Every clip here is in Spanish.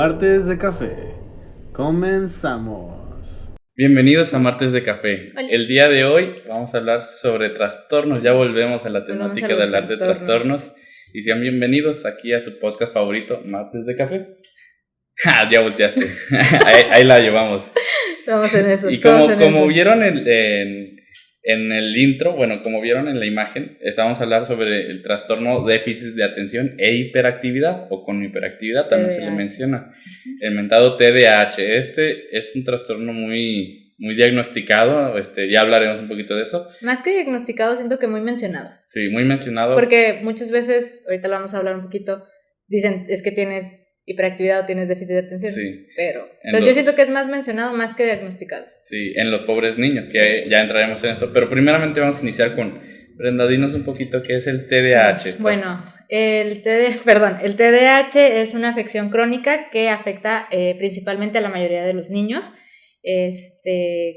Martes de Café. Comenzamos. Bienvenidos a Martes de Café. Hola. El día de hoy vamos a hablar sobre trastornos. Ya volvemos a la temática de hablar de trastornos. Y sean bienvenidos aquí a su podcast favorito, Martes de Café. ¡Ja! Ya volteaste. ahí la llevamos. Estamos en eso. Y como vieron en el intro, bueno, como vieron en la imagen, estábamos a hablar sobre el trastorno déficit de atención e hiperactividad, o con hiperactividad también se le menciona, el mentado TDAH. Este es un trastorno muy diagnosticado, ya hablaremos un poquito de eso. Más que diagnosticado, siento que muy mencionado. Sí, muy mencionado. Porque muchas veces, ahorita lo vamos a hablar un poquito, dicen, es que tienes hiperactividad o tienes déficit de atención. Sí. Pero entonces yo siento que es más mencionado más que diagnosticado. Sí, en los pobres niños, que ya entraremos en eso. Pero primeramente vamos a iniciar con, Brenda, dinos un poquito qué es el TDAH. Bueno, el TDAH es una afección crónica que afecta principalmente a la mayoría de los niños.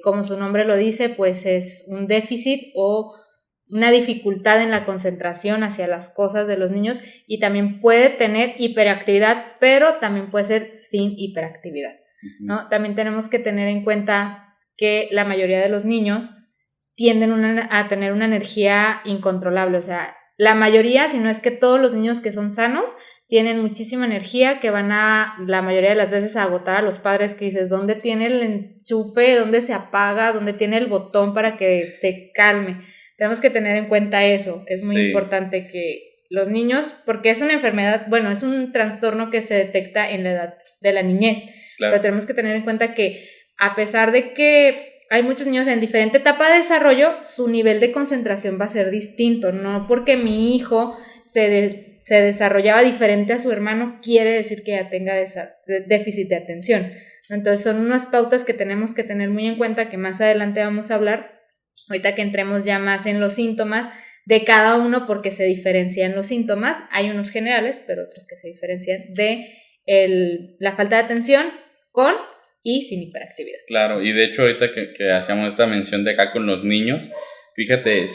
Como su nombre lo dice, pues es un déficit o una dificultad en la concentración hacia las cosas de los niños, y también puede tener hiperactividad, pero también puede ser sin hiperactividad, ¿no? También tenemos que tener en cuenta que la mayoría de los niños tienden a tener una energía incontrolable, o sea, la mayoría, si no es que todos los niños que son sanos, tienen muchísima energía que van la mayoría de las veces a agotar a los padres, que dices, ¿dónde tiene el enchufe? ¿Dónde se apaga? ¿Dónde tiene el botón para que se calme? Tenemos que tener en cuenta eso. Es muy importante que los niños, porque es una enfermedad, bueno, es un trastorno que se detecta en la edad de la niñez, claro. Pero tenemos que tener en cuenta que a pesar de que hay muchos niños en diferente etapa de desarrollo, su nivel de concentración va a ser distinto. No porque mi hijo se desarrollaba diferente a su hermano, quiere decir que ya tenga déficit de atención. Entonces son unas pautas que tenemos que tener muy en cuenta, que más adelante vamos a hablar, ahorita que entremos ya más en los síntomas de cada uno, porque se diferencian los síntomas. Hay unos generales, pero otros que se diferencian de la falta de atención con y sin hiperactividad. Claro, y de hecho ahorita que hacíamos esta mención de acá con los niños, fíjate,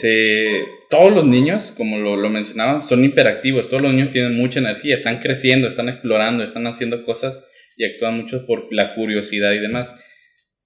todos los niños, como lo mencionaban, son hiperactivos. Todos los niños tienen mucha energía, están creciendo, están explorando, están haciendo cosas y actúan mucho por la curiosidad y demás.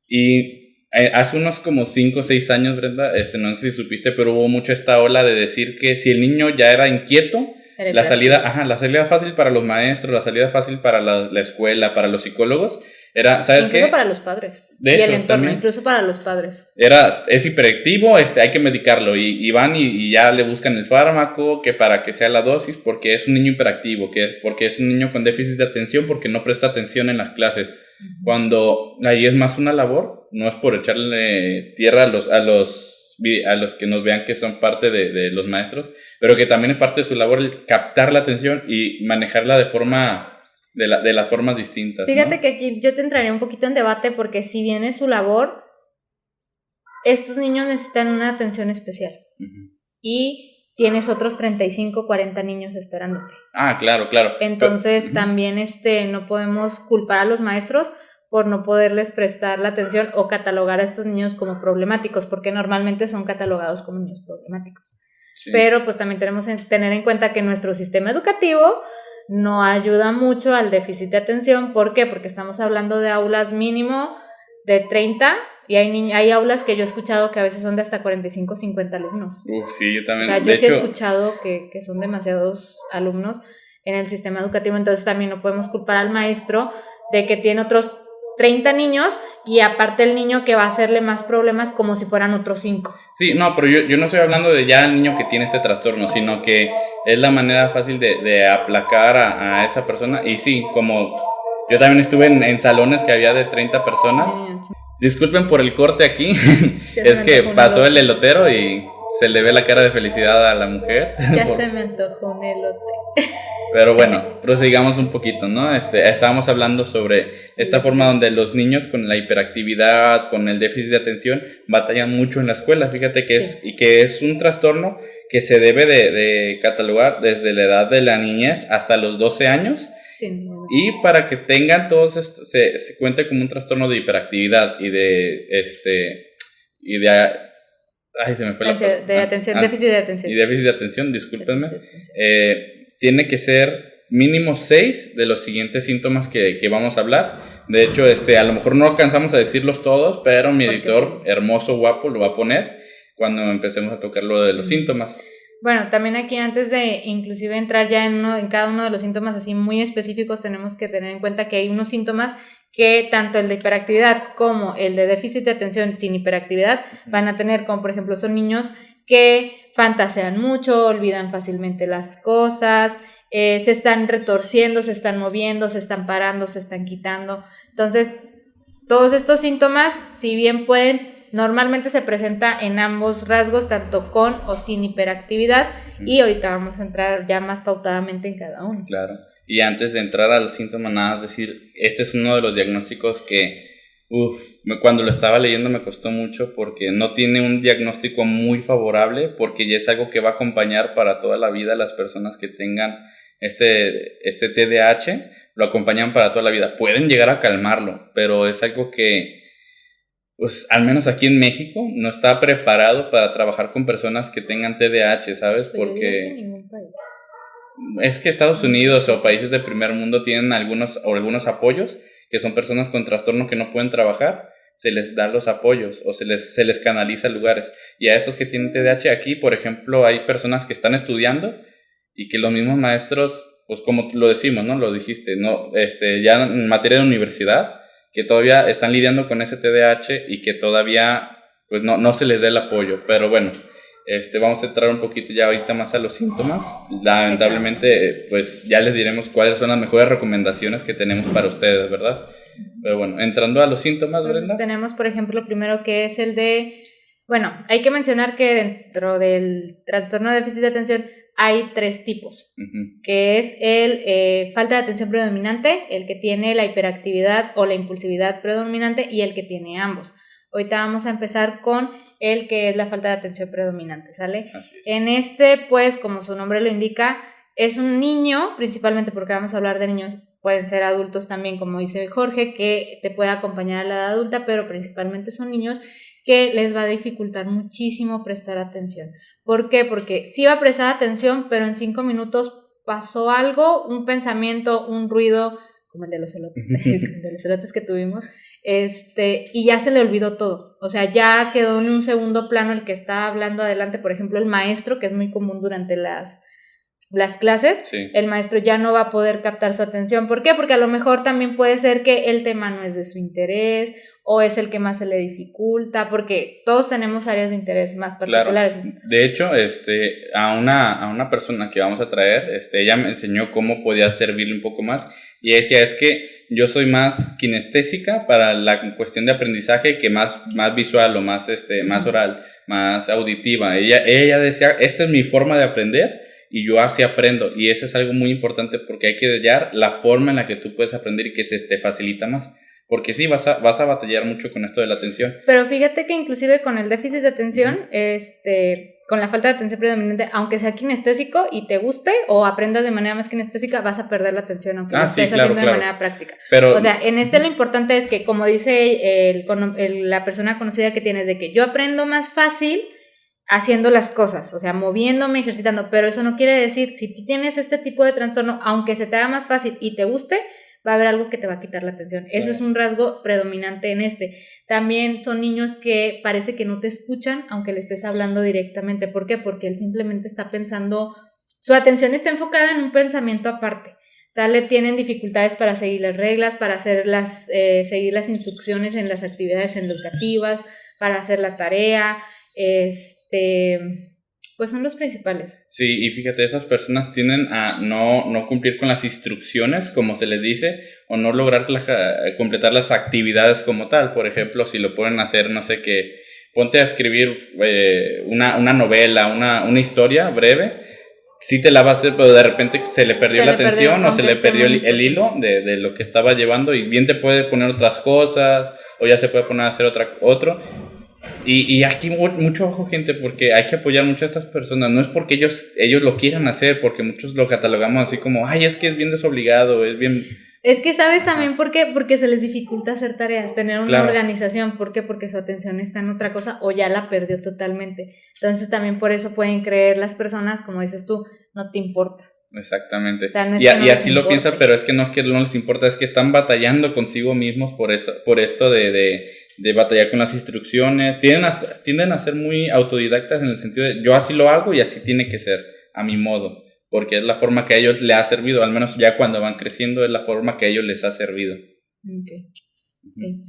Y hace unos como 5 o 6 años, Brenda, no sé si supiste, pero hubo mucho esta ola de decir que si el niño ya era inquieto, la salida fácil para los maestros, la salida fácil para la escuela, para los psicólogos, era, ¿sabes qué? Incluso para los padres. De hecho, el entorno, también. Incluso para los padres. Es hiperactivo, hay que medicarlo, y van y ya le buscan el fármaco, que para que sea la dosis, porque es un niño hiperactivo, porque es un niño con déficit de atención, porque no presta atención en las clases. Cuando ahí es más una labor, no es por echarle tierra a los que nos vean que son parte de los maestros, pero que también es parte de su labor el captar la atención y manejarla de las formas distintas. Fíjate, ¿no? Que aquí yo te entraría un poquito en debate, porque si bien es su labor, estos niños necesitan una atención especial. Y tienes otros 35, 40 niños esperándote. Ah, claro. Entonces también no podemos culpar a los maestros por no poderles prestar la atención o catalogar a estos niños como problemáticos, porque normalmente son catalogados como niños problemáticos. Sí. Pero pues también tenemos que tener en cuenta que nuestro sistema educativo no ayuda mucho al déficit de atención. ¿Por qué? Porque estamos hablando de aulas mínimo de 30, y hay aulas que yo he escuchado que a veces son de hasta 45, 50 alumnos. Sí, yo también. O sea, yo sí he escuchado que son demasiados alumnos en el sistema educativo. Entonces también no podemos culpar al maestro de que tiene otros 30 niños y aparte el niño que va a hacerle más problemas como si fueran otros 5. Sí, no, pero yo no estoy hablando de ya el niño que tiene este trastorno, sino que es la manera fácil de aplacar a esa persona. Y sí, como yo también estuve en salones que había de 30 personas. Disculpen por el corte aquí, es que pasó el elotero y se le ve la cara de felicidad a la mujer. Ya se me antojó un elote. Pero bueno, prosigamos un poquito, ¿no? Estábamos hablando sobre esta forma donde los niños con la hiperactividad, con el déficit de atención, batallan mucho en la escuela. Fíjate que es un trastorno que se debe de catalogar desde la edad de la niñez hasta los 12 años. Sí. Y para que tengan todos esto, se cuente como un trastorno de hiperactividad y de se me fue de atención, déficit de atención. Y déficit de atención, discúlpenme. Tiene que ser mínimo 6 de los siguientes síntomas que vamos a hablar. De hecho, a lo mejor no alcanzamos a decirlos todos, pero mi editor hermoso, guapo, lo va a poner cuando empecemos a tocar lo de los síntomas. Bueno, también aquí antes de inclusive entrar ya en cada uno de los síntomas así muy específicos, tenemos que tener en cuenta que hay unos síntomas que tanto el de hiperactividad como el de déficit de atención sin hiperactividad van a tener, como por ejemplo son niños que fantasean mucho, olvidan fácilmente las cosas, se están retorciendo, se están moviendo, se están parando, se están quitando. Entonces, todos estos síntomas, si bien normalmente se presenta en ambos rasgos, tanto con o sin hiperactividad, y ahorita vamos a entrar ya más pautadamente en cada uno. Claro, y antes de entrar a los síntomas, nada más decir, este es uno de los diagnósticos que, cuando lo estaba leyendo me costó mucho porque no tiene un diagnóstico muy favorable, porque ya es algo que va a acompañar para toda la vida a las personas que tengan este TDAH, lo acompañan para toda la vida. Pueden llegar a calmarlo, pero es algo que, pues al menos aquí en México, no está preparado para trabajar con personas que tengan TDAH, ¿sabes? Porque es que Estados Unidos o países de primer mundo tienen algunos apoyos, que son personas con trastorno que no pueden trabajar, se les da los apoyos o se les canaliza a lugares. Y a estos que tienen TDAH aquí, por ejemplo, hay personas que están estudiando y que los mismos maestros, pues como lo decimos, ¿no? Lo dijiste, ¿no? Ya en materia de universidad, que todavía están lidiando con ese TDAH y que todavía pues no se les da el apoyo. Pero bueno, vamos a entrar un poquito ya ahorita más a los síntomas. Lamentablemente, pues ya les diremos cuáles son las mejores recomendaciones que tenemos para ustedes, ¿verdad? Pero bueno, entrando a los síntomas, Entonces, Brenda. tenemos, por ejemplo, primero que es el de... Bueno, hay que mencionar que dentro del trastorno de déficit de atención hay 3 tipos, que es el falta de atención predominante, el que tiene la hiperactividad o la impulsividad predominante y el que tiene ambos. Ahorita vamos a empezar con el que es la falta de atención predominante, ¿sale? Así es. En pues como su nombre lo indica, es un niño, principalmente porque vamos a hablar de niños, pueden ser adultos también, como dice Jorge, que te puede acompañar a la edad adulta, pero principalmente son niños que les va a dificultar muchísimo prestar atención. ¿Por qué? Porque sí va a prestar atención, pero en 5 minutos pasó algo, un pensamiento, un ruido, como el de los elotes que tuvimos, y ya se le olvidó todo. O sea, ya quedó en un segundo plano el que está hablando adelante, por ejemplo, el maestro, que es muy común durante las clases, sí. El maestro ya no va a poder captar su atención. ¿Por qué? Porque a lo mejor también puede ser que el tema no es de su interés o es el que más se le dificulta, porque todos tenemos áreas de interés más particulares. Claro. De hecho, a una persona que vamos a traer, ella me enseñó cómo podía servirle un poco más y decía, es que yo soy más kinestésica para la cuestión de aprendizaje que más visual o más oral, más auditiva. Ella decía, esta es mi forma de aprender y yo así aprendo, y eso es algo muy importante porque hay que hallar la forma en la que tú puedes aprender y que se te facilita más. Porque sí, vas a batallar mucho con esto de la atención. Pero fíjate que inclusive con el déficit de atención, con la falta de atención predominante, aunque sea kinestésico y te guste o aprendas de manera más kinestésica, vas a perder la atención aunque lo estés haciendo de manera práctica. Pero, o sea, en lo importante es que, como dice la persona conocida que tienes, de que yo aprendo más fácil haciendo las cosas, o sea, moviéndome, ejercitando, pero eso no quiere decir, si tú tienes este tipo de trastorno, aunque se te haga más fácil y te guste, va a haber algo que te va a quitar la atención. Claro. Eso es un rasgo predominante en También son niños que parece que no te escuchan, aunque le estés hablando directamente. ¿Por qué? Porque él simplemente está pensando, su atención está enfocada en un pensamiento aparte. Tienen dificultades para seguir las reglas, para seguir las instrucciones en las actividades educativas, para hacer la tarea, pues son los principales. Sí, y fíjate, esas personas tienden a no cumplir con las instrucciones, como se les dice, o no lograr completar las actividades como tal. Por ejemplo, si lo pueden hacer, no sé qué, ponte a escribir una novela, una historia breve, sí te la va a hacer, pero de repente se le perdió la atención o se le perdió el hilo de lo que estaba llevando, y bien te puede poner otras cosas, o ya se puede poner a hacer otro. Y aquí mucho ojo, gente, porque hay que apoyar mucho a estas personas. No es porque ellos lo quieran hacer, porque muchos lo catalogamos así como, ay, es que es bien desobligado, es bien... Es que, ¿sabes también por qué? Porque se les dificulta hacer tareas, tener una organización. ¿Por qué? Porque su atención está en otra cosa o ya la perdió totalmente. Entonces también por eso pueden creer las personas, como dices tú, no te importa. exactamente. O sea, no es Y, que no y les así lo importe. piensan, pero es que no les importa, es que están batallando consigo mismos por eso, por esto de batallar con las instrucciones. Tienden a ser muy autodidactas en el sentido de yo así lo hago y así tiene que ser, a mi modo, porque es la forma que a ellos les ha servido, al menos ya cuando van creciendo es la forma que a ellos les ha servido. Ok, sí.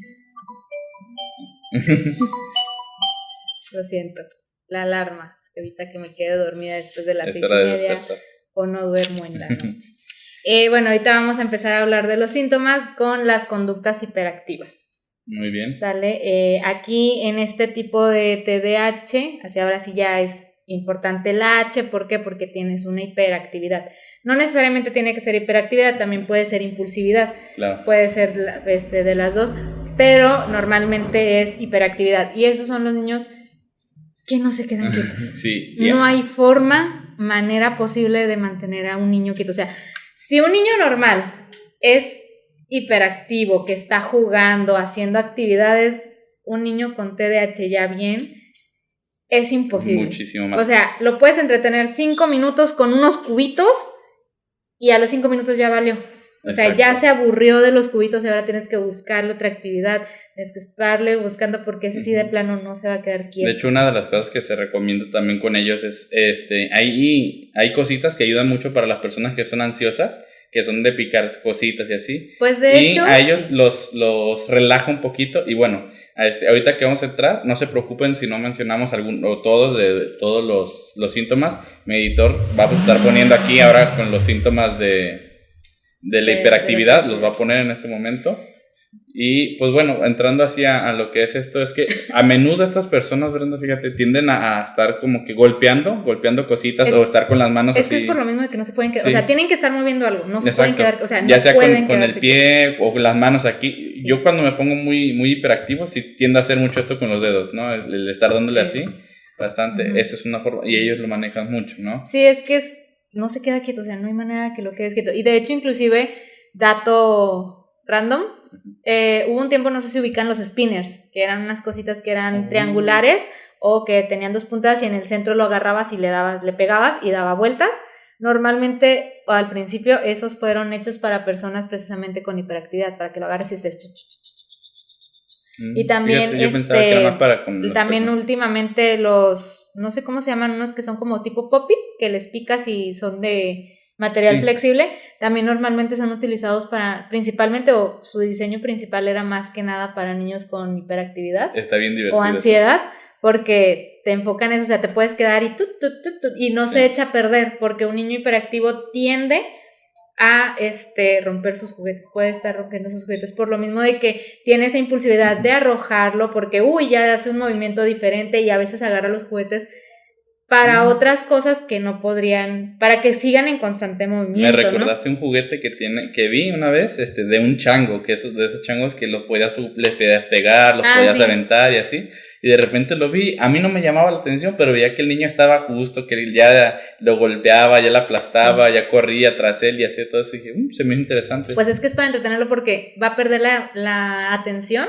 Lo siento. La alarma. Evita que me quede dormida después de las Es 6:30 hora de despertar. o no duermo en la noche. Bueno, ahorita vamos a empezar a hablar de los síntomas con las conductas hiperactivas. Muy bien. ¿Sale? Aquí en este tipo de TDAH, así ahora sí ya es importante la H. ¿Por qué? Porque tienes una hiperactividad. No necesariamente tiene que ser hiperactividad, también puede ser impulsividad. Claro. Puede ser de las dos, pero normalmente es hiperactividad. Y esos son los niños que no se quedan quietos. Sí. No hay manera posible de mantener a un niño quieto. O sea, si un niño normal es hiperactivo, que está jugando, haciendo actividades, un niño con TDAH ya bien, es imposible. Muchísimo más. O sea, lo puedes entretener 5 minutos con unos cubitos y a los 5 minutos ya valió. O sea, Exacto. ya se aburrió de los cubitos y ahora tienes que buscarle otra actividad, tienes que estarle buscando porque ese sí de plano no se va a quedar quieto. De hecho, una de las cosas que se recomienda también con ellos es, hay cositas que ayudan mucho para las personas que son ansiosas, que son de picar cositas y así. Pues de hecho... Y a ellos los relaja un poquito y bueno, ahorita que vamos a entrar, no se preocupen si no mencionamos todos los síntomas. Mi editor va a estar poniendo aquí ahora con los síntomas de la hiperactividad, los va a poner en este momento. Y pues bueno, entrando así a lo que es esto, es que a menudo estas personas, Brenda, fíjate, tienden a estar como que golpeando cositas o estar con las manos así. Es que es por lo mismo de que no se pueden quedar, sí. O sea, tienen que estar moviendo algo, no se Exacto. pueden quedar, o sea, no ya sea pueden con el pie o las manos aquí. Sí. Yo cuando me pongo muy, muy hiperactivo, sí tiendo a hacer mucho esto con los dedos, ¿no? El estar dándole así, bastante. Eso es una forma, y ellos lo manejan mucho, ¿no? Sí, es que no se queda quieto, o sea, no hay manera que lo quedes quieto. Y de hecho, inclusive, dato random, hubo un tiempo, no sé si ubican los spinners, que eran unas cositas que eran triangulares o que tenían 2 puntas y en el centro lo agarrabas y le pegabas y daba vueltas. Normalmente, o al principio, esos fueron hechos para personas precisamente con hiperactividad, para que lo agarres y estés... Y también, fíjate, yo pensaba que era más para también últimamente no sé cómo se llaman, unos que son como tipo pop-it, que les picas y son de material flexible, también normalmente son utilizados principalmente, o su diseño principal era más que nada para niños con hiperactividad. Está bien divertido. O ansiedad, porque te enfocan eso, o sea, te puedes quedar y no se echa a perder, porque un niño hiperactivo tiende a romper sus juguetes, puede estar rompiendo sus juguetes por lo mismo de que tiene esa impulsividad de arrojarlo, porque ya hace un movimiento diferente y a veces agarra los juguetes para otras cosas que no podrían, para que sigan en constante movimiento. Me recordaste un juguete que vi una vez, de un chango, de esos changos que les podías pegar, los podías aventar y así. Y de repente lo vi, a mí no me llamaba la atención, pero veía que el niño estaba justo, que ya lo golpeaba, ya lo aplastaba, ya corría tras él y hacía todo eso. Y dije, se me hizo interesante. Pues es que es para entretenerlo porque va a perder la atención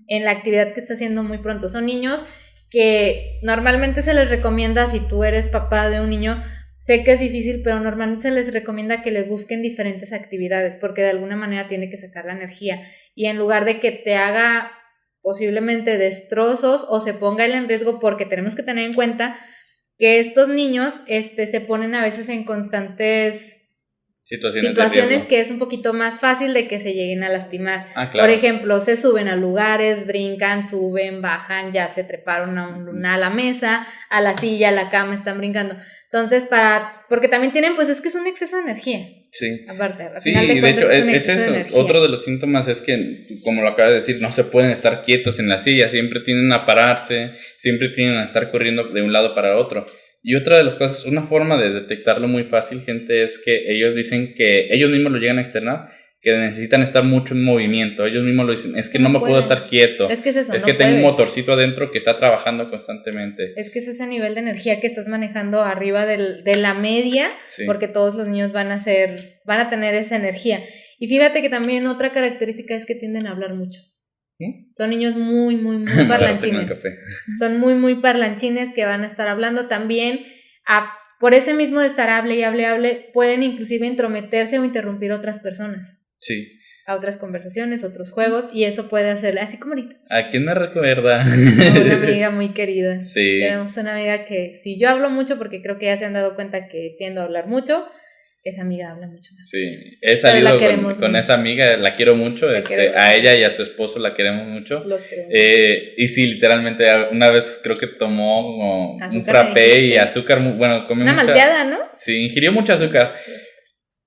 en la actividad que está haciendo muy pronto. Son niños que normalmente se les recomienda, si tú eres papá de un niño, sé que es difícil, pero normalmente se les recomienda que les busquen diferentes actividades, porque de alguna manera tiene que sacar la energía. Y en lugar de que te haga posiblemente destrozos o se ponga él en riesgo, porque tenemos que tener en cuenta que estos niños se ponen a veces en constantes situaciones que es un poquito más fácil de que se lleguen a lastimar. Claro. Por ejemplo, se suben a lugares, brincan, suben, bajan, ya se treparon a la mesa, a la silla, a la cama, están brincando. Entonces, porque también tienen, pues es que es un exceso de energía. Sí. Aparte, al sí, final de cuentas, hecho, es un exceso de energía. Otro de los síntomas es que, como lo acabas de decir, no se pueden estar quietos en la silla, siempre tienden a pararse, siempre tienden a estar corriendo de un lado para otro. Y otra de las cosas, una forma de detectarlo muy fácil, gente, es que ellos dicen que ellos mismos lo llegan a externar, que necesitan estar mucho en movimiento. Ellos mismos lo dicen, es que no me puedo estar quieto. Es que es eso, es que tengo un motorcito adentro que está trabajando constantemente. Es que es ese nivel de energía que estás manejando arriba de la media, porque todos los niños van a tener esa energía. Y fíjate que también otra característica es que tienden a hablar mucho. Son niños muy, muy, muy parlanchines. Son muy, muy parlanchines que van a estar hablando también. por ese mismo de estar hable y hable, pueden inclusive intrometerse o interrumpir a otras personas. Sí. A otras conversaciones, otros juegos, y eso puede hacerle, así como ahorita. ¿A quién me recuerda? A una amiga muy querida. Sí. Tenemos una amiga que, si yo hablo mucho, porque creo que ya se han dado cuenta que tiendo a hablar mucho, esa amiga habla mucho más. Sí, he salido con esa amiga, la quiero mucho, a ella y a su esposo la queremos mucho. Los queremos. Y sí, literalmente, una vez creo que tomó un Azúcar, frappé y azúcar, bueno, comió una malteada, ¿no? Sí, ingirió mucho azúcar.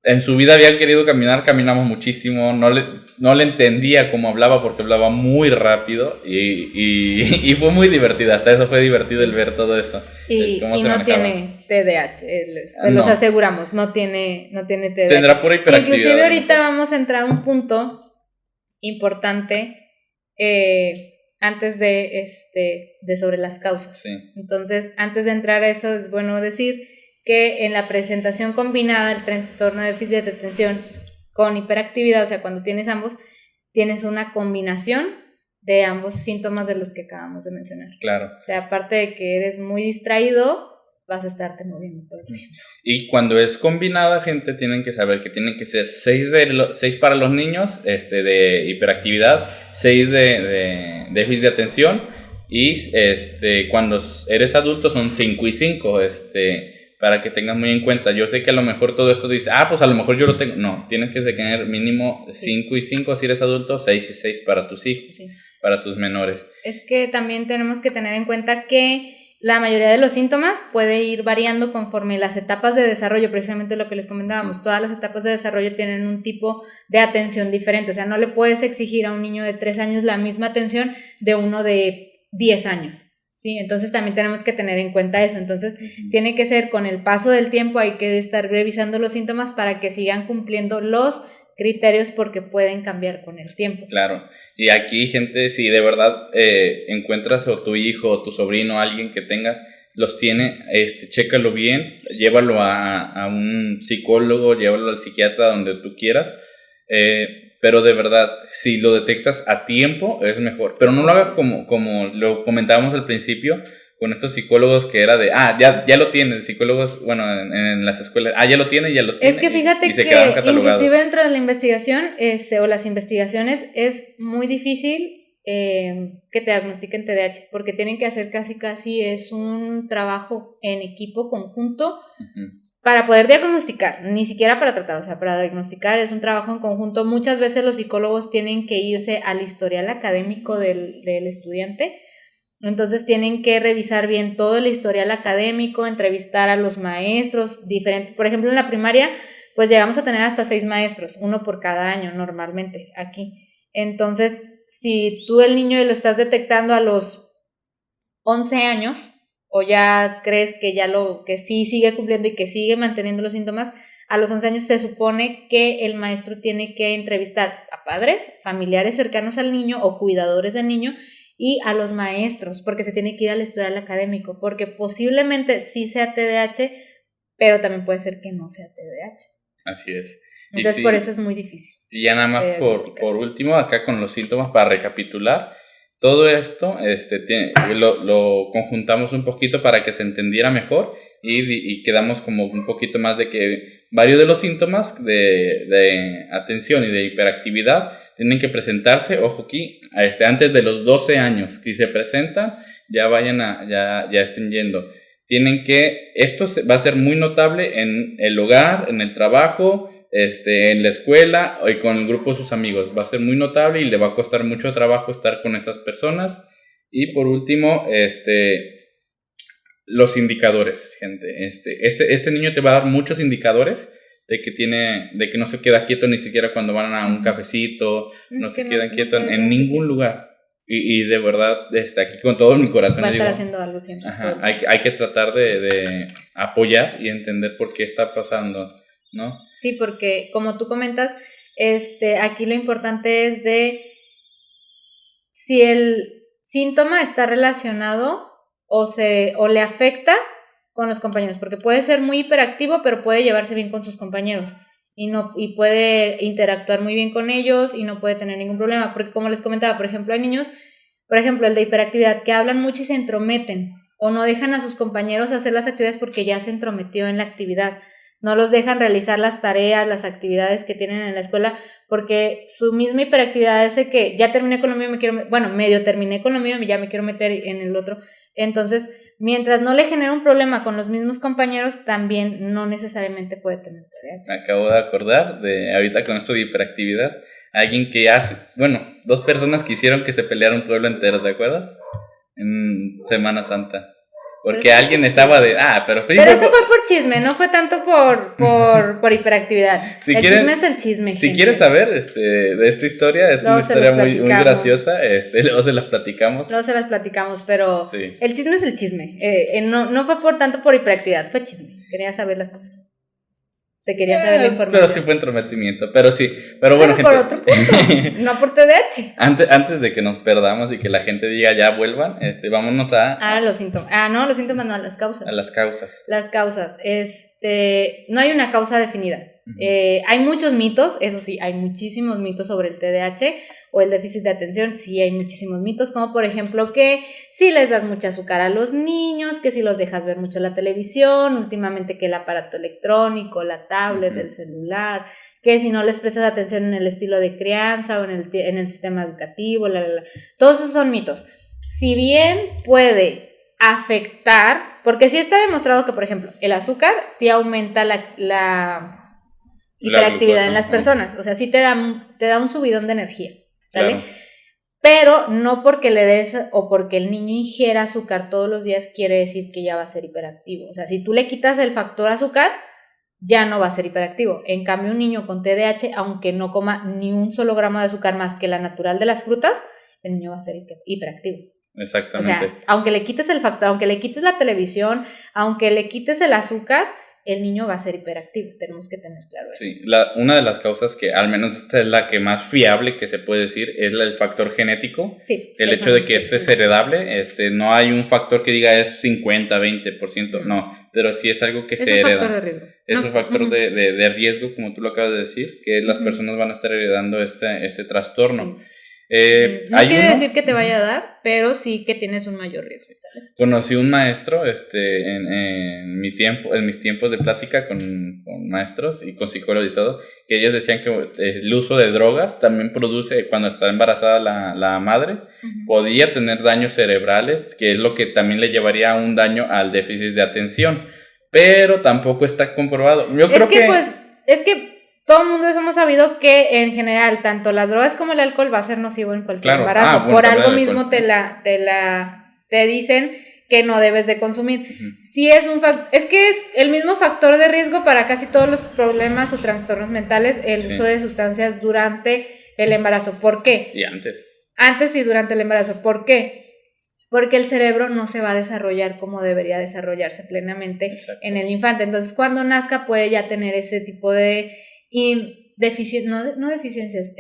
En su vida había querido caminar, caminamos muchísimo, no le entendía cómo hablaba porque hablaba muy rápido y fue muy divertida, hasta eso fue divertido el ver todo eso. Y no tiene TDAH, se los aseguramos, no tiene TDAH. Tendrá pura hiperactividad. Inclusive ahorita vamos a entrar a un punto importante antes de sobre las causas. Sí. Entonces, antes de entrar a eso es bueno decir que en la presentación combinada del trastorno de déficit de atención con hiperactividad, o sea, cuando tienes ambos, tienes una combinación de ambos síntomas de los que acabamos de mencionar. Claro. O sea, aparte de que eres muy distraído, vas a estarte moviendo todo el tiempo. Y cuando es combinada, gente, tienen que saber que tienen que ser 6 para los niños de hiperactividad, 6 de déficit de atención, y cuando eres adulto son 5 y 5, para que tengas muy en cuenta. Yo sé que a lo mejor todo esto dice, pues a lo mejor yo lo tengo. No, tienes que tener mínimo 5 y 5 si eres adulto, 6 y 6 para tus hijos, sí, para tus menores. Es que también tenemos que tener en cuenta que la mayoría de los síntomas puede ir variando conforme las etapas de desarrollo, precisamente lo que les comentábamos. Todas las etapas de desarrollo tienen un tipo de atención diferente. O sea, no le puedes exigir a un niño de 3 años la misma atención de uno de 10 años. ¿Sí? Entonces también tenemos que tener en cuenta eso. Entonces tiene que ser con el paso del tiempo, hay que estar revisando los síntomas para que sigan cumpliendo los criterios porque pueden cambiar con el tiempo. Claro, y aquí gente, si de verdad encuentras o tu hijo o tu sobrino, alguien que los tiene, chécalo bien, llévalo a un psicólogo, llévalo al psiquiatra, donde tú quieras, pero de verdad, si lo detectas a tiempo es mejor, pero no lo hagas como lo comentábamos al principio, con estos psicólogos que era de, ya lo tiene, psicólogos, bueno, en las escuelas, ya lo tiene. Es que fíjate que inclusive dentro de la investigación, o las investigaciones, es muy difícil que te diagnostiquen TDAH, porque tienen que hacer casi es un trabajo en equipo conjunto para poder diagnosticar, ni siquiera para tratar, o sea, para diagnosticar es un trabajo en conjunto. Muchas veces los psicólogos tienen que irse al historial académico del estudiante. Entonces tienen que revisar bien todo el historial académico, entrevistar a los maestros diferentes. Por ejemplo, en la primaria, pues llegamos a tener hasta 6 maestros, uno por cada año normalmente aquí. Entonces, si tú el niño lo estás detectando a los 11 años, o ya crees que que sí sigue cumpliendo y que sigue manteniendo los síntomas, a los 11 años se supone que el maestro tiene que entrevistar a padres, familiares cercanos al niño o cuidadores del niño, y a los maestros, porque se tiene que ir al historial académico, porque posiblemente sí sea TDAH, pero también puede ser que no sea TDAH. Así es. Entonces, por eso es muy difícil. Y ya nada más por último, acá con los síntomas, para recapitular, todo esto lo conjuntamos un poquito para que se entendiera mejor y quedamos como un poquito más de que varios de los síntomas de atención y de hiperactividad tienen que presentarse, ojo aquí, antes de los 12 años. Si se presentan, ya ya estén yendo. Esto va a ser muy notable en el hogar, en el trabajo, en la escuela y con el grupo de sus amigos. Va a ser muy notable y le va a costar mucho trabajo estar con esas personas. Y por último, los indicadores, gente. Este niño te va a dar muchos indicadores de que no se queda quieto ni siquiera cuando van a un cafecito, no se quedan quietos en ningún lugar. Y de verdad, aquí con todo mi corazón va a estar haciendo algo siempre. Hay que tratar de apoyar y entender por qué está pasando, ¿no? Sí, porque como tú comentas, aquí lo importante es si el síntoma está relacionado o le afecta con los compañeros, porque puede ser muy hiperactivo, pero puede llevarse bien con sus compañeros y puede interactuar muy bien con ellos y no puede tener ningún problema, porque como les comentaba, por ejemplo, hay niños, por ejemplo, el de hiperactividad, que hablan mucho y se entrometen. o no dejan a sus compañeros hacer las actividades porque ya se entrometió en la actividad. No los dejan realizar las tareas, las actividades que tienen en la escuela, porque su misma hiperactividad es de que ya terminé con lo mío, medio terminé con lo mío y ya me quiero meter en el otro. Entonces, mientras no le genera un problema con los mismos compañeros, también no necesariamente puede tener TDAH. Me acabo de acordar de ahorita con esto de hiperactividad, alguien que hace, dos personas que hicieron que se peleara un pueblo entero, ¿te acuerdas? En Semana Santa. Porque alguien estaba pero eso fue por chisme, no fue tanto por hiperactividad. Chisme es el chisme. Si quieren saber de esta historia, es una historia muy graciosa, luego se las platicamos. Pero sí. El chisme es el chisme. No fue tanto por hiperactividad, fue chisme. Quería saber las cosas. Se quería saber la información. Pero sí fue entrometimiento, pero bueno, gente. Por otro punto, no por TDAH. Antes de que nos perdamos y que la gente diga ya vuelvan, vámonos a los síntomas. No, los síntomas no, a las causas. A las causas. Las causas. No hay una causa definida. Uh-huh. Hay muchos mitos, eso sí, hay muchísimos mitos sobre el TDAH o el déficit de atención. Sí, hay muchísimos mitos, como por ejemplo que si les das mucha azúcar a los niños, que si los dejas ver mucho la televisión, últimamente que el aparato electrónico, la tablet, uh-huh, el celular, que si no les prestas atención en el estilo de crianza o en el sistema educativo, todos esos son mitos. Si bien puede afectar, porque sí está demostrado que, por ejemplo, el azúcar sí aumenta la hiperactividad en las personas, o sea, sí te da un subidón de energía, ¿vale? Claro. Pero no porque le des o porque el niño ingiera azúcar todos los días quiere decir que ya va a ser hiperactivo. O sea, si tú le quitas el factor azúcar, ya no va a ser hiperactivo. En cambio, un niño con TDAH, aunque no coma ni un solo gramo de azúcar más que la natural de las frutas, el niño va a ser hiperactivo. Exactamente. O sea, aunque le quites el factor, aunque le quites la televisión, aunque le quites el azúcar, el niño va a ser hiperactivo. Tenemos que tener claro eso. Sí, una de las causas que, al menos esta es la que más fiable que se puede decir, es el factor genético. Sí. El hecho de que es heredable, no hay un factor que diga es 50, 20%, no, pero sí es algo que se hereda. Es un factor de riesgo. Es un factor de riesgo, como tú lo acabas de decir, que las personas van a estar heredando este trastorno. Sí. No quiere decir que te vaya a dar, pero sí que tienes un mayor riesgo. ¿Sale? Conocí un maestro en mis tiempos de plática con maestros y con psicólogos y todo, que ellos decían que el uso de drogas también produce, cuando está embarazada la madre, uh-huh, podía tener daños cerebrales, que es lo que también le llevaría a un daño al déficit de atención, pero tampoco está comprobado. Es que todo el mundo hemos sabido que en general tanto las drogas como el alcohol va a ser nocivo en cualquier embarazo. Por algo mismo te dicen que no debes de consumir. Uh-huh. Sí es que es el mismo factor de riesgo para casi todos los problemas o trastornos mentales el uso de sustancias durante el embarazo. ¿Por qué? Y antes. Antes y durante el embarazo. ¿Por qué? Porque el cerebro no se va a desarrollar como debería desarrollarse plenamente. Exacto. En el infante. Entonces, cuando nazca puede ya tener ese tipo de no deficiencias,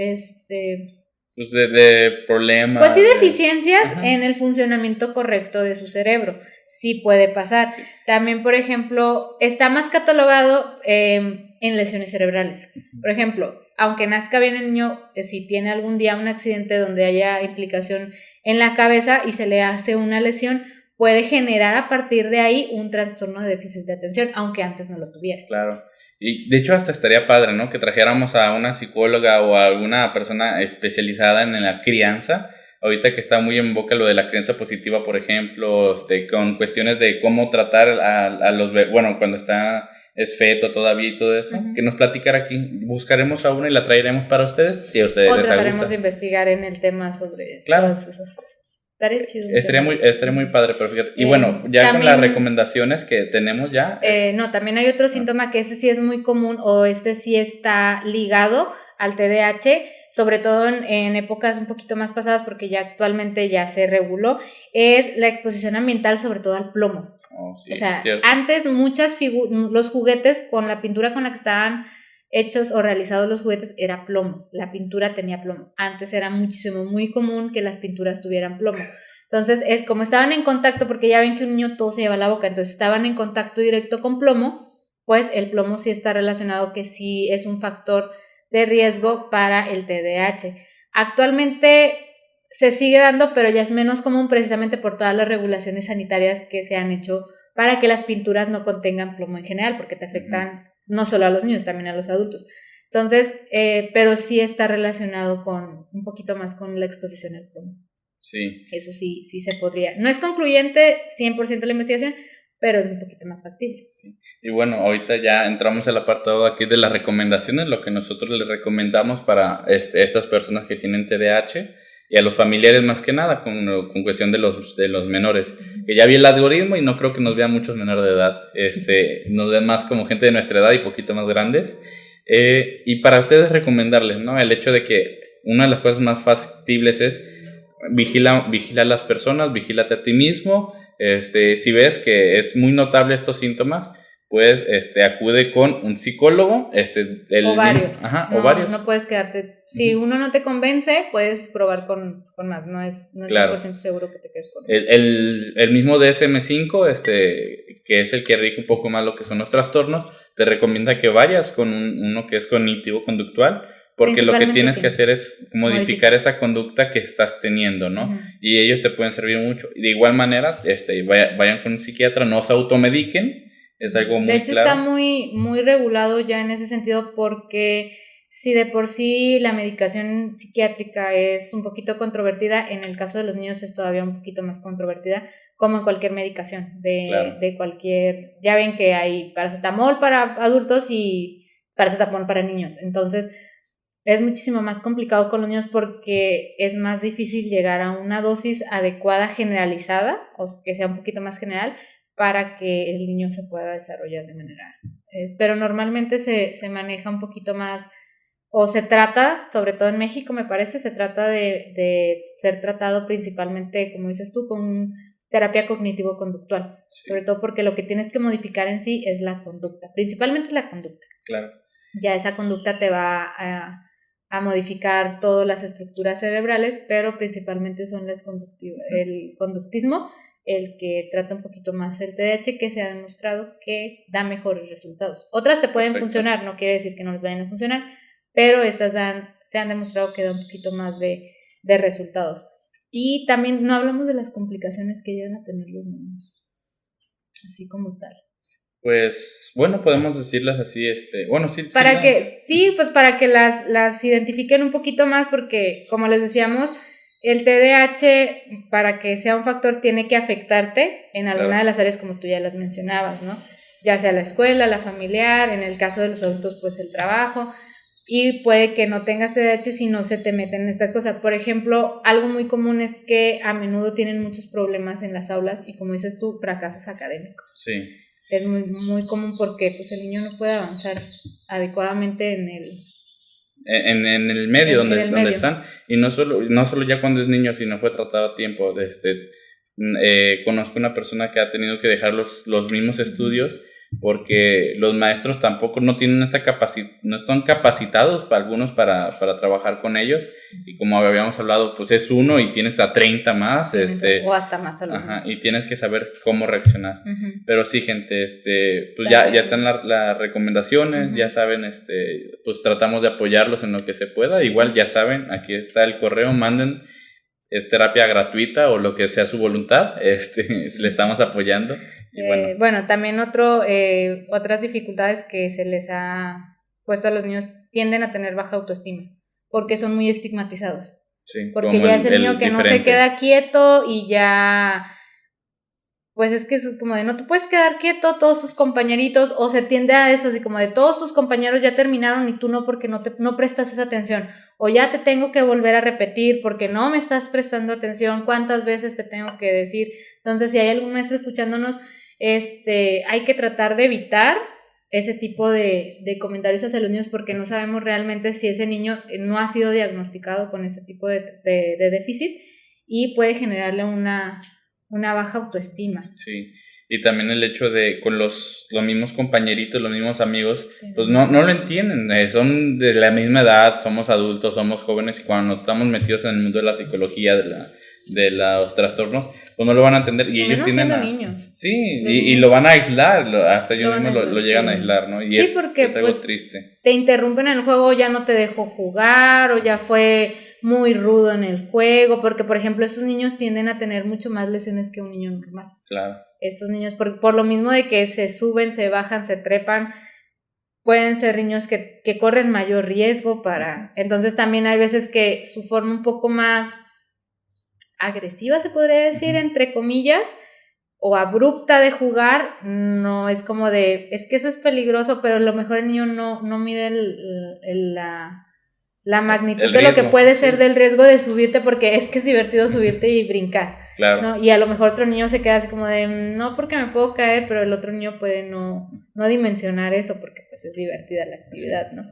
pues de problemas. Pues sí, deficiencias en el funcionamiento correcto de su cerebro. Sí puede pasar. Sí. También, por ejemplo, está más catalogado en lesiones cerebrales. Por ejemplo, aunque nazca bien el niño, si tiene algún día un accidente donde haya implicación en la cabeza y se le hace una lesión, puede generar a partir de ahí un trastorno de déficit de atención, aunque antes no lo tuviera. Claro. Y de hecho hasta estaría padre, ¿no? Que trajéramos a una psicóloga o a alguna persona especializada en la crianza. Ahorita que está muy en boca lo de la crianza positiva, por ejemplo, con cuestiones de cómo tratar a los bebés, bueno, cuando es feto todavía y todo eso, uh-huh, que nos platicara aquí. Buscaremos a una y la traeremos para ustedes, si a ustedes les gusta. O trataremos de investigar en el tema sobre todas esas cosas. Estaría muy padre, pero fíjate. Y bueno, ya también, con las recomendaciones que tenemos ya. No, también hay otro síntoma que sí es muy común o sí está ligado al TDAH, sobre todo en épocas un poquito más pasadas porque ya actualmente ya se reguló, es la exposición ambiental, sobre todo al plomo. Oh, sí, o sea, cierto. Antes los juguetes con la pintura con la que estaban hechos o realizados los juguetes era plomo, la pintura tenía plomo. Antes era muy común que las pinturas tuvieran plomo. Entonces, es como estaban en contacto, porque ya ven que un niño todo se lleva a la boca, entonces estaban en contacto directo con plomo, pues el plomo sí está relacionado, que sí es un factor de riesgo para el TDAH. Actualmente se sigue dando, pero ya es menos común precisamente por todas las regulaciones sanitarias que se han hecho para que las pinturas no contengan plomo en general, porque te afectan no solo a los niños, también a los adultos. Entonces, pero sí está relacionado con un poquito más con la exposición al plomo. Sí. Eso sí se podría. No es concluyente 100% la investigación, pero es un poquito más factible. Y bueno, ahorita ya entramos al apartado aquí de las recomendaciones, lo que nosotros les recomendamos para estas personas que tienen TDAH y a los familiares más que nada, con cuestión de los menores. Que ya vi el algoritmo y no creo que nos vean muchos menores de edad, nos ven más como gente de nuestra edad y poquito más grandes. Y para ustedes recomendarles, ¿no? El hecho de que una de las cosas más factibles es vigila a las personas, vigílate a ti mismo. Si ves que es muy notable estos síntomas, pues acude con un psicólogo, o varios. O varios. No puedes quedarte, si uno no te convence, puedes probar con más, no es claro. 100% seguro que te quedes con el mismo DSM-5, que es el que rige un poco más lo que son los trastornos, te recomienda que vayas con uno que es cognitivo-conductal, porque lo que tienes que hacer es modificar esa conducta que estás teniendo, ¿no? Y ellos te pueden servir mucho. De igual manera, vayan con un psiquiatra, no se automediquen, es algo muy claro. De hecho, está muy, muy regulado ya en ese sentido, porque si de por sí la medicación psiquiátrica es un poquito controvertida, en el caso de los niños es todavía un poquito más controvertida, como en cualquier medicación de cualquier... Ya ven que hay paracetamol para adultos y paracetamol para niños, entonces es muchísimo más complicado con los niños porque es más difícil llegar a una dosis adecuada generalizada, o que sea un poquito más general, para que el niño se pueda desarrollar de manera... pero normalmente se maneja un poquito más, o se trata, sobre todo en México me parece, se trata de ser tratado principalmente, como dices tú, con terapia cognitivo-conductual, sobre todo porque lo que tienes que modificar en sí es la conducta, principalmente es la conducta. Claro. Ya esa conducta te va a modificar todas las estructuras cerebrales, pero principalmente son el conductismo, el que trata un poquito más el TDAH, que se ha demostrado que da mejores resultados. Otras te pueden funcionar, no quiere decir que no les vayan a funcionar, pero estas se han demostrado que da un poquito más de resultados. Y también no hablamos de las complicaciones que llegan a tener los niños, así como tal. Pues, bueno, podemos decirlas así, bueno, sí. Para que las identifiquen un poquito más, porque, como les decíamos, el TDAH, para que sea un factor, tiene que afectarte en alguna de las áreas como tú ya las mencionabas, ¿no? Ya sea la escuela, la familiar, en el caso de los adultos, pues el trabajo, y puede que no tengas TDAH si no se te meten en esta cosa. Por ejemplo, algo muy común es que a menudo tienen muchos problemas en las aulas y, como dices tú, fracasos académicos. Sí. Es muy, muy común porque pues el niño no puede avanzar adecuadamente en el medio donde están, y no solo ya cuando es niño, sino fue tratado a tiempo. Conozco una persona que ha tenido que dejar los mismos estudios porque los maestros tampoco no tienen no están capacitados para algunos para trabajar con ellos, y como habíamos hablado, pues es uno y tienes a 30 más, o hasta más y tienes que saber cómo reaccionar. Pero sí, gente, pues ya están las recomendaciones, ya saben, pues tratamos de apoyarlos en lo que se pueda. Igual ya saben, aquí está el correo, manden, es terapia gratuita o lo que sea su voluntad, le estamos apoyando. Y bueno, también otras dificultades que se les ha puesto a los niños, tienden a tener baja autoestima, porque son muy estigmatizados. Sí, porque ya es el niño que diferente. No se queda quieto y ya... Pues es que eso es como de no te puedes quedar quieto, todos tus compañeritos, o se tiende a eso, así como de todos tus compañeros ya terminaron y tú no, porque no prestas esa atención, o ya te tengo que volver a repetir porque no me estás prestando atención, ¿cuántas veces te tengo que decir? Entonces, si hay algún maestro escuchándonos, hay que tratar de evitar ese tipo de comentarios hacia los niños, porque no sabemos realmente si ese niño no ha sido diagnosticado con ese tipo de déficit y puede generarle una baja autoestima. Sí, Y también el hecho de con los mismos compañeritos, los mismos amigos, pues no lo entienden, son de la misma edad, somos adultos, somos jóvenes y cuando estamos metidos en el mundo de la psicología, de los trastornos, pues no lo van a entender y ellos tienen niños. Sí, y lo van a aislar, hasta ellos mismos lo llegan a sí. aislar, ¿no? Y sí, porque es algo pues, triste. Te interrumpen en el juego, ya no te dejó jugar o ya fue muy rudo en el juego, porque por ejemplo esos niños tienden a tener mucho más lesiones que un niño normal. Claro. Estos niños, por lo mismo de que se suben, se bajan, se trepan, pueden ser niños que corren mayor riesgo para... Entonces también hay veces que su forma un poco más agresiva, se podría decir, entre comillas, o abrupta de jugar, no es como de, es que eso es peligroso, pero a lo mejor el niño no mide la magnitud de lo que puede ser del riesgo de subirte, porque es que es divertido subirte y brincar. Claro. ¿no? Y a lo mejor otro niño se queda así como de, no porque me puedo caer, pero el otro niño puede no dimensionar eso porque pues es divertida la actividad, ¿no?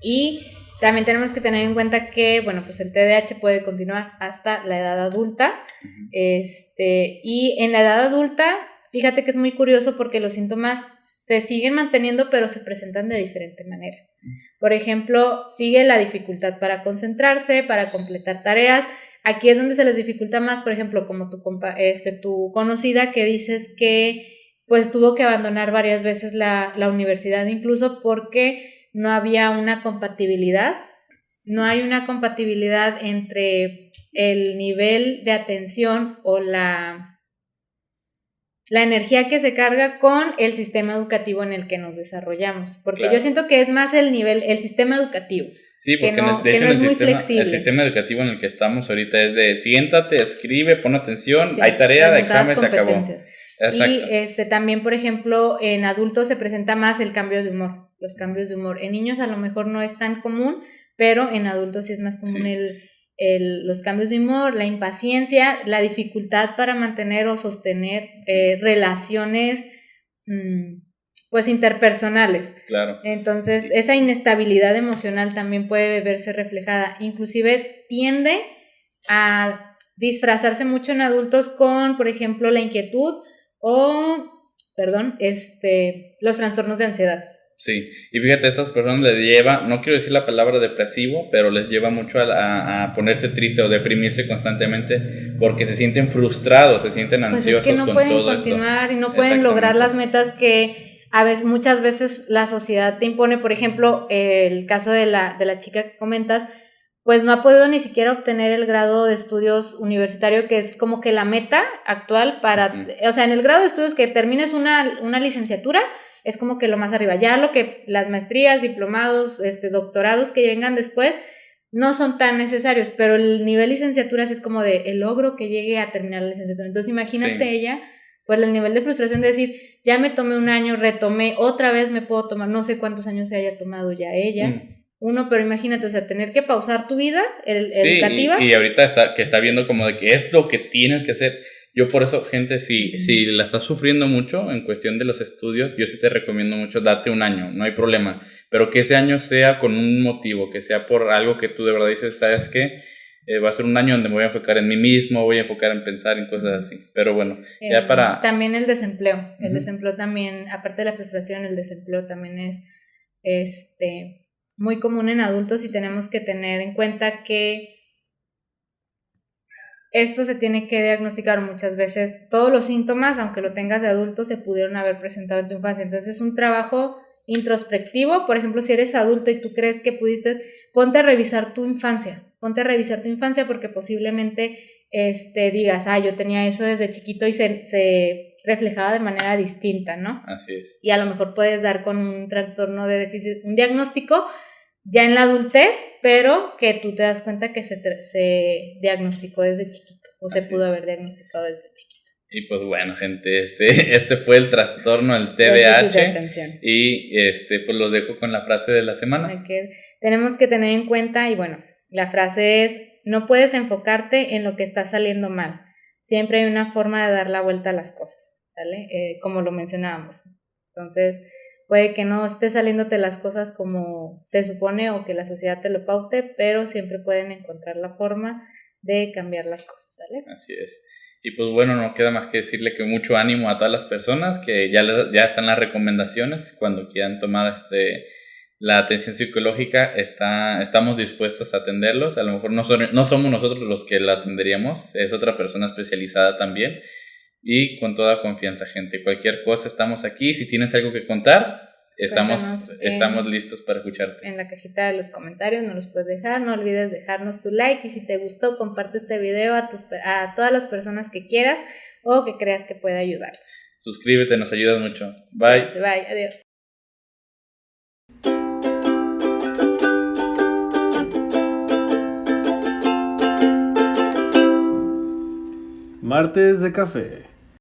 Y también tenemos que tener en cuenta que, bueno, pues el TDAH puede continuar hasta la edad adulta. Y en la edad adulta, fíjate que es muy curioso porque los síntomas se siguen manteniendo, pero se presentan de diferente manera. Por ejemplo, sigue la dificultad para concentrarse, para completar tareas. Aquí es donde se les dificulta más, por ejemplo, como tu conocida que dices que pues tuvo que abandonar varias veces la universidad, incluso porque no había una compatibilidad. No hay una compatibilidad entre el nivel de atención o la energía que se carga con el sistema educativo en el que nos desarrollamos. Porque claro. Yo siento que es más el sistema educativo. Sí, porque de hecho el sistema educativo en el que estamos ahorita es de siéntate, escribe, pon atención, sí, hay tarea de examen, se acabó. Exacto. Y también, por ejemplo, en adultos se presenta más el cambio de humor, los cambios de humor. En niños a lo mejor no es tan común, pero en adultos sí es más común los cambios de humor, la impaciencia, la dificultad para mantener o sostener relaciones pues interpersonales. Claro. Entonces, esa inestabilidad emocional también puede verse reflejada. Inclusive tiende a disfrazarse mucho en adultos con, por ejemplo, la inquietud los trastornos de ansiedad. Sí, y fíjate, a estas personas les lleva, no quiero decir la palabra depresivo, pero les lleva mucho a ponerse triste o deprimirse constantemente porque se sienten frustrados, se sienten ansiosos con todo esto. Pues es que no pueden continuar y no pueden lograr las metas que muchas veces la sociedad te impone. Por ejemplo, el caso de la chica que comentas, pues no ha podido ni siquiera obtener el grado de estudios universitario, que es como que la meta actual para, o sea, en el grado de estudios que termines una licenciatura, es como que lo más arriba. Ya lo que las maestrías, diplomados, doctorados que vengan después no son tan necesarios, pero el nivel licenciaturas es como de el logro que llegue a terminar la licenciatura. Entonces imagínate ella, pues el nivel de frustración de decir, ya me tomé un año, retomé, otra vez me puedo tomar, no sé cuántos años se haya tomado ya ella, pero imagínate, o sea, tener que pausar tu vida educativa. Y ahorita que está viendo como de que es lo que tienes que hacer. Yo por eso, gente, si la estás sufriendo mucho en cuestión de los estudios, yo sí te recomiendo mucho, date un año, no hay problema, pero que ese año sea con un motivo, que sea por algo que tú de verdad dices, ¿sabes qué? Va a ser un año donde me voy a enfocar en mí mismo, voy a enfocar en pensar en cosas así, pero bueno, ya para... También el desempleo, el desempleo también, aparte de la frustración, el desempleo también es muy común en adultos y tenemos que tener en cuenta que esto se tiene que diagnosticar muchas veces. Todos los síntomas, aunque lo tengas de adulto, se pudieron haber presentado en tu infancia. Entonces es un trabajo introspectivo. Por ejemplo, si eres adulto y tú crees que pudiste, ponte a revisar tu infancia. Porque posiblemente digas, yo tenía eso desde chiquito y se reflejaba de manera distinta, ¿no? Así es. Y a lo mejor puedes dar con un trastorno de déficit, un diagnóstico ya en la adultez, pero que tú te das cuenta que se diagnosticó desde chiquito, o se pudo haber diagnosticado desde chiquito. Y pues bueno, gente, este fue el trastorno del TDAH y pues los dejo con la frase de la semana. Okay. Tenemos que tener en cuenta, y bueno, la frase es, no puedes enfocarte en lo que está saliendo mal, siempre hay una forma de dar la vuelta a las cosas, ¿vale? Como lo mencionábamos. Entonces, puede que no esté saliéndote las cosas como se supone o que la sociedad te lo paute, pero siempre pueden encontrar la forma de cambiar las cosas, ¿vale? Así es. Y pues bueno, no queda más que decirle que mucho ánimo a todas las personas, que ya están las recomendaciones, cuando quieran tomar la atención psicológica, estamos dispuestos a atenderlos. A lo mejor no somos nosotros los que la atenderíamos, es otra persona especializada también. Y con toda confianza, gente, cualquier cosa estamos aquí. Si tienes algo que contar, estamos listos para escucharte. En la cajita de los comentarios nos los puedes dejar, no olvides dejarnos tu like, y si te gustó, comparte este video a todas las personas que quieras o que creas que pueda ayudarlos. Suscríbete, nos ayudas mucho. Bye. Bye, adiós. Martes de café.